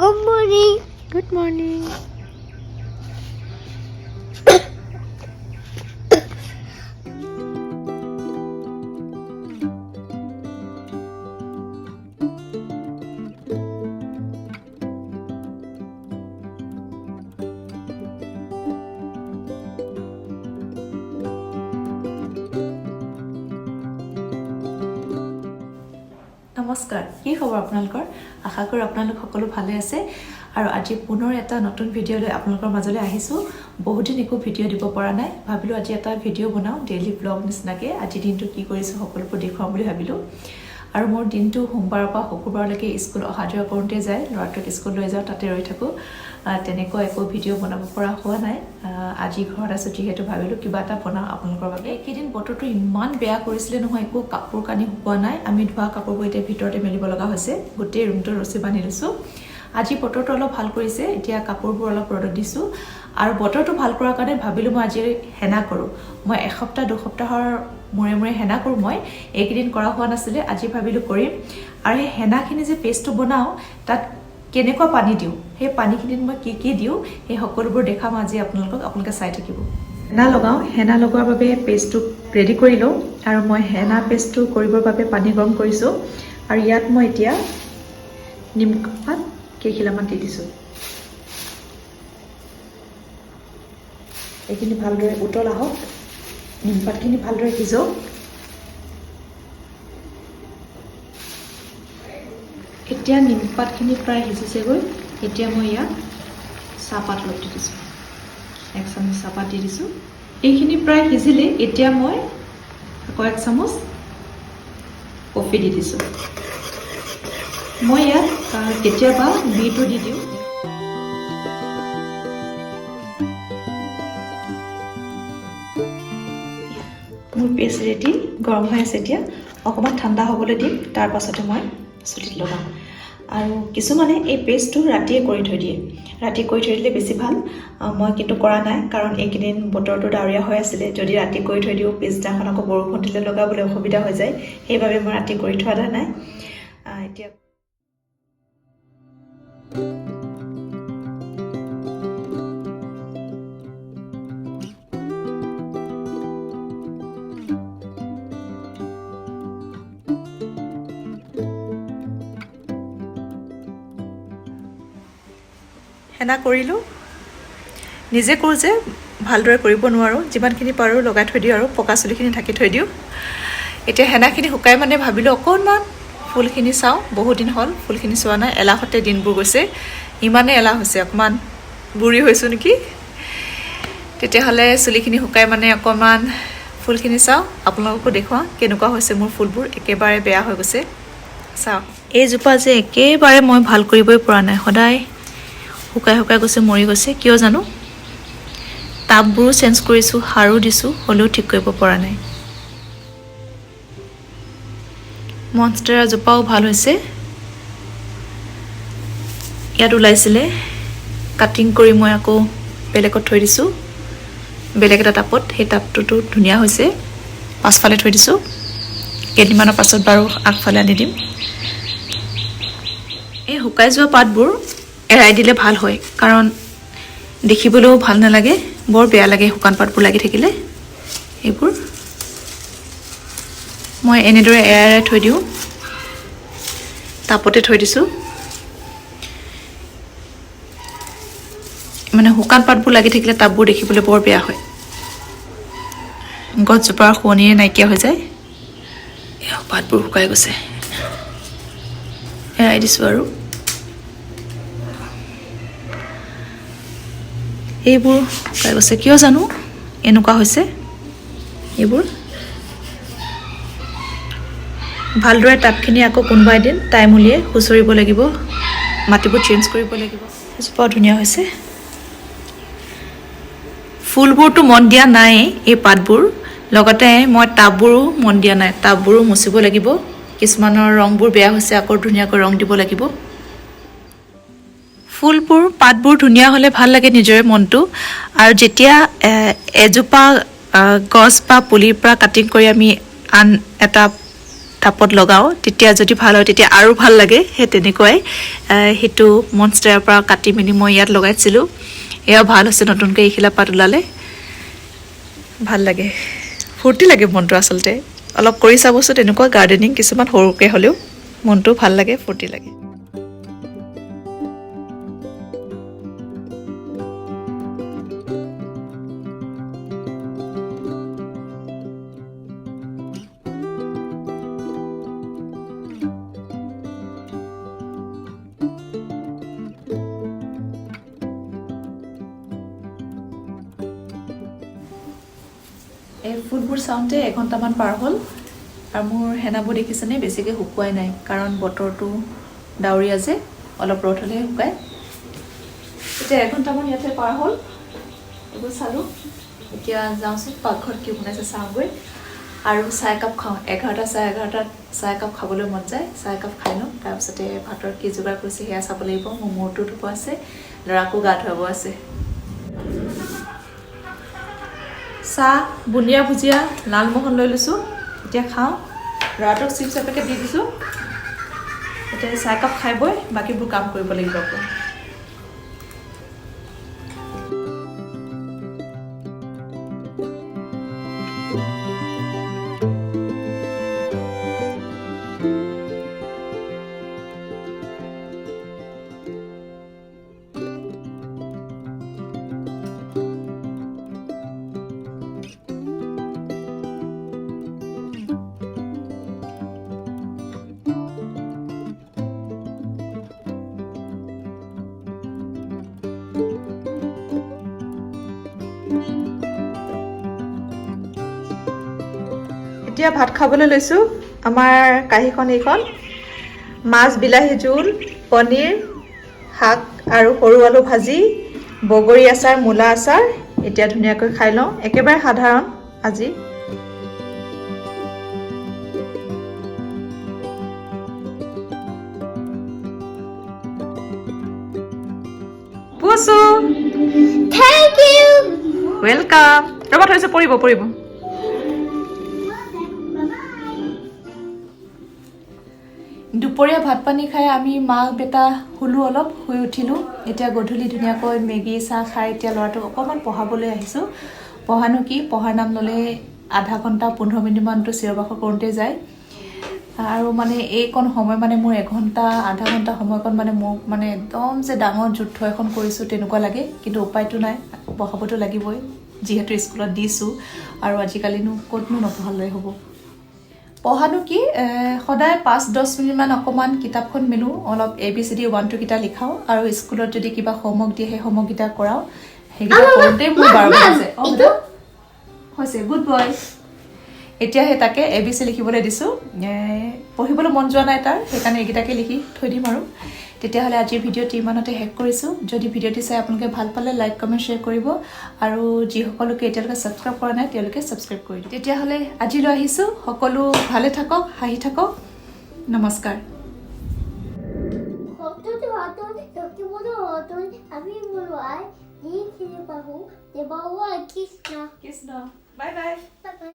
Good morning. Good morning. নমস্কাৰ কি খবৰ আপোনালোকৰ আশা কৰো আপোনালোক সকলো ভালে আছে আৰু আজি পুনৰ এটা নতুন ভিডিও লৈ আপোনালোকৰ মাজলৈ আহিছো বহুত দিন একো ভিডিও দিব পৰা নাই ভাবিলো আজি এটা ভিডিও বনাও ডেইলি ব্লগ নিচিনাকে আজি দিনটো কি কৰিছো সকলোবোৰ দেখুৱাম বুলি ভাবিলো আৰু মোৰ দিনটো সোমবাৰৰ পৰা শুক্ৰবাৰলৈকে স্কুল অহা যোৱা কৰোঁতে যায় ল'ৰাটোক স্কুল লৈ যাওঁ তাতে ৰৈ থাকো তেনেকৈ একো ভিডিও বনাব পৰা হোৱা নাই আজি ঘৰত আছো যিহেতু ভাবিলো কিবা এটা বনাও আপোনালোকৰ বাবে এইকেইদিন বতৰটো ইমান বেয়া কৰিছিলে নহয় একো কাপোৰ কানি শুকোৱা নাই আমি ধোৱা কাপোৰবোৰ এতিয়া ভিতৰতে মেলিব লগা হৈছে গোটেই ৰুমটো ৰছী বান্ধি লৈছো আজি বতৰটো অলপ ভাল কৰিছে এতিয়া কাপোৰবোৰ অলপ ৰ'দত দিছো আৰু বতৰটো ভাল কৰাৰ কাৰণে ভাবিলো মই আজি হেনা কৰো মই এসপ্তাহ দুসপ্তাহৰ মৰে মৰে হেনা কৰো মই এইকেইদিন কৰা হোৱা নাছিলে আজি ভাবিলো কৰিম আৰু এই হেনাখিনি যে পেষ্টটো বনাও তাত কেনেকুৱা পানী দিও সেই পানীখিনিত মই কি দিও এই সকলোবোৰ দেখাম আজি আপোনালোকে চাই থাকিব হেনা লগাও হেনা লগোৱাৰ বাবে পেষ্টটো ৰেডি কৰি লওঁ আৰু মই হেনা পেষ্টটো কৰিবৰ বাবে পানী গৰম কৰিছো আৰু ইয়াত মই এতিয়া নিমপাত কেইখিলামান দি দিছো এইখিনি ভালদৰে উতল আহক নিমপাতখিনি ভালদৰে সিজক এতিয়া নিমপাতখিনি প্ৰায় সিজিছেগৈ এতিয়া মই ইয়াত চাহপাত অলপ দি দিছোঁ এক চামুচ চাহপাত দি দিছোঁ এইখিনি প্ৰায় সিজিলে এতিয়া মই আকৌ এক চামুচ কফি দি দিছোঁ মই ইয়াত কেতিয়াবা বিটো দি দিওঁ মোৰ পেষ্ট ৰেডি গৰম হৈ আছে এতিয়া অকণমান ঠাণ্ডা হ'বলৈ দিম তাৰ পাছতে মই চুলিত লগাম আৰু কিছুমানে এই পেষ্টটো ৰাতিয়ে কৰি থৈ দিয়ে ৰাতি কৰি থৈ দিলে বেছি ভাল মই কিন্তু কৰা নাই কাৰণ এইকেইদিন বতৰটো ডাৱৰীয়া হৈ আছিলে যদি ৰাতি কৰি থৈ দিওঁ পিছদিনাখন আকৌ বৰষুণ দিলে লগাবলৈ অসুবিধা হৈ যায় সেইবাবে মই ৰাতি কৰি থোৱা নাই এতিয়া হেনা কৰিলোঁ নিজে কৰোঁ যে ভালদৰে কৰিব নোৱাৰোঁ যিমানখিনি পাৰোঁ লগাই থৈ দিওঁ আৰু পকা চুলিখিনি ঢাকি থৈ দিওঁ এতিয়া হেনাখিনি শুকাই মানে ভাবিলোঁ অকণমান ফুলখিনি চাওঁ বহুত দিন হ'ল ফুলখিনি চোৱা নাই এলাহতে দিনবোৰ গৈছে ইমানেই এলাহ হৈছে অকণমান বুঢ়ী হৈছোঁ নেকি তেতিয়াহ'লে চুলিখিনি শুকাই মানে অকণমান ফুলখিনি চাওঁ আপোনালোককো দেখুৱাওঁ কেনেকুৱা হৈছে মোৰ ফুলবোৰ একেবাৰে বেয়া হৈ গৈছে চাওঁ এইজোপা যে একেবাৰে মই ভাল কৰিবই পৰা নাই সদায় শুকাই শুকাই গৈছে মৰি গৈছে কিয় জানো টাববোৰো চেঞ্জ কৰিছোঁ সাৰো দিছোঁ হ'লেও ঠিক কৰিব পৰা নাই মনষ্টাৰা জোপাও ভাল হৈছে ইয়াত ওলাইছিলে কাটিং কৰি মই আকৌ বেলেগত থৈ দিছোঁ বেলেগ এটা টাবত সেই টাবটোতো ধুনীয়া হৈছে পাছফালে থৈ দিছোঁ কেইদিনমানৰ পাছত বাৰু আগফালে আনি দিম এই শুকাই যোৱা পাতবোৰ এৰাই দিলে ভাল হয় কাৰণ দেখিবলৈও ভাল নালাগে বৰ বেয়া লাগে শুকান পাতবোৰ লাগি থাকিলে এইবোৰ মই এনেদৰে এৰাই থৈ দিওঁ টাপতে থৈ দিছোঁ মানে শুকান পাতবোৰ লাগি থাকিলে টাববোৰ দেখিবলৈ বৰ বেয়া হয় গছজোপাৰ শুৱনিয়ে নাইকিয়া হৈ যায় পাতবোৰ শুকাই গৈছে এৰাই দিছোঁ আৰু এইবোৰ শুকাই গৈছে কিয় জানো এনেকুৱা হৈছে এইবোৰ ভালদৰে টাবখিনি আকৌ কোনোবা এদিন টাইম উলিয়াই খুচৰিব লাগিব মাটিবোৰ চেঞ্জ কৰিব লাগিব এজোপাও ধুনীয়া হৈছে ফুলবোৰতো মন দিয়া নাই এই পাতবোৰ লগতে মই টাববোৰো মন দিয়া নাই টাববোৰো মুচিব লাগিব কিছুমানৰ ৰংবোৰ বেয়া হৈছে আকৌ ধুনীয়াকৈ ৰং দিব লাগিব ফুলবোৰ পাতবোৰ ধুনীয়া হ'লে ভাল লাগে নিজৰে মনটো আৰু যেতিয়া এজোপা গছ বা পুলিৰ পৰা কাটিং কৰি আমি আন এটা টাপত লগাওঁ তেতিয়া যদি ভাল হয় তেতিয়া আৰু ভাল লাগে সেই তেনেকুৱাই সেইটো মনষ্টাৰৰ পৰা কাটি মেলি মই ইয়াত লগাইছিলোঁ এয়া ভাল হৈছে নতুনকৈ এইখিলা পাত ওলালে ভাল লাগে ফূৰ্তি লাগে মনটো আচলতে অলপ কৰি চাবচোন তেনেকুৱা গাৰ্ডেনিং কিছুমান সৰুকৈ হ'লেও মনটো ভাল লাগে ফূৰ্তি লাগে এই ফুলবোৰ চাওঁতে এঘণ্টামান পাৰ হ'ল আৰু মোৰ হেনাবোৰ দেখিছেনে বেছিকৈ শুকুৱাই নাই কাৰণ বতৰটো ডাৱৰীয়া যে অলপ ৰ'দ হ'লে শুকায় এতিয়া এঘণ্টামান ইয়াতে পাৰ হ'ল এইবোৰ চালোঁ এতিয়া যাওঁচোন পাকঘৰত কি বনাইছে চাওঁগৈ আৰু চাহ একাপ খাওঁ 11টা চাৰে 11টাত চাহ একাপ খাবলৈ মন যায় চাহ একাপ খাই লওঁ তাৰপিছতে ভাতৰ কি যোগাৰ কৰিছে সেয়া চাব লাগিব মোৰ মূৰটো ধুব আছে ল'ৰাকো গা ধুৱাব আছে চাহ বুন্দিয়া ভুজিয়া লালমোহন লৈ লৈছোঁ এতিয়া খাওঁ ল'ৰাটোক চিপছ এপেকেট দি দিছোঁ এতিয়া চাহ একাপ খাই বৈ বাকীবোৰ কাম কৰিব লাগিব আকৌ এতিয়া ভাত খাবলৈ লৈছোঁ আমাৰ কাঁহীখন এইখন মাছ বিলাহী জোল পনীৰ শাক আৰু সৰু আলু ভাজি বগৰী আচাৰ মূলা আচাৰ এতিয়া ধুনীয়াকৈ খাই লওঁ একেবাৰে সাধাৰণ আজি পুচু Thank you. ৱেলকাম ৰ'বা থৈছোঁ পৰিব দুপৰীয়া ভাত পানী খাই আমি মা বেটা শুলোঁ অলপ শুই উঠিলোঁ এতিয়া গধূলি ধুনীয়াকৈ মেগী চাহ খাই এতিয়া ল'ৰাটোক অকণমান পঢ়াবলৈ আহিছোঁ পঢ়ানো কি পঢ়াৰ নাম ল'লে আধা ঘণ্টা 15 মিনিটমানটো চিঞৰ-বাখৰ কৰোঁতে যায় আৰু মানে এইকণ সময় মানে মোৰ এঘণ্টা আধা ঘণ্টা সময়কণ মানে মোক মানে একদম যে ডাঙৰ যুদ্ধ এখন কৰিছোঁ তেনেকুৱা লাগে কিন্তু উপায়টো নাই পঢ়াবতো লাগিবই যিহেতু স্কুলত দিছোঁ আৰু আজিকালিনো ক'তনো নপঢ়ালৈ হ'ব পঢ়ানো কি সদায় 5-10 মিনিটমান অকণমান কিতাপখন মেলোঁ অলপ ABCD 1-2 কেইটা লিখাওঁ আৰু স্কুলত যদি কিবা হোমৱৰ্ক দিয়ে সেই হোমৱৰ্ককেইটা কৰাওঁ সেইকেইটা কৰোঁতেই মোৰ 12 বাজে হৈছে গুড বয় এতিয়া সেই তাকে ABC লিখিবলৈ দিছোঁ পঢ়িবলৈ মন যোৱা নাই তাৰ সেইকাৰণে এইকেইটাকে লিখি থৈ দিম আৰু তেতিয়াহ'লে আজিৰ ভিডিঅ'টি ইমানতে শেষ কৰিছোঁ যদি ভিডিঅ'টি চাই আপোনালোকে ভাল পালে লাইক কমেণ্ট শ্বেয়াৰ কৰিব আৰু যিসকলোকে এতিয়ালৈকে ছাবস্ক্ৰাইব কৰা নাই তেওঁলোকে ছাবস্ক্ৰাইব কৰি দিব তেতিয়াহ'লে আজিলৈ আহিছোঁ সকলো ভালে থাকক হাঁহি থাকক নমস্কাৰ Kৃষ্ণ কৃষ্ণ বাই বাই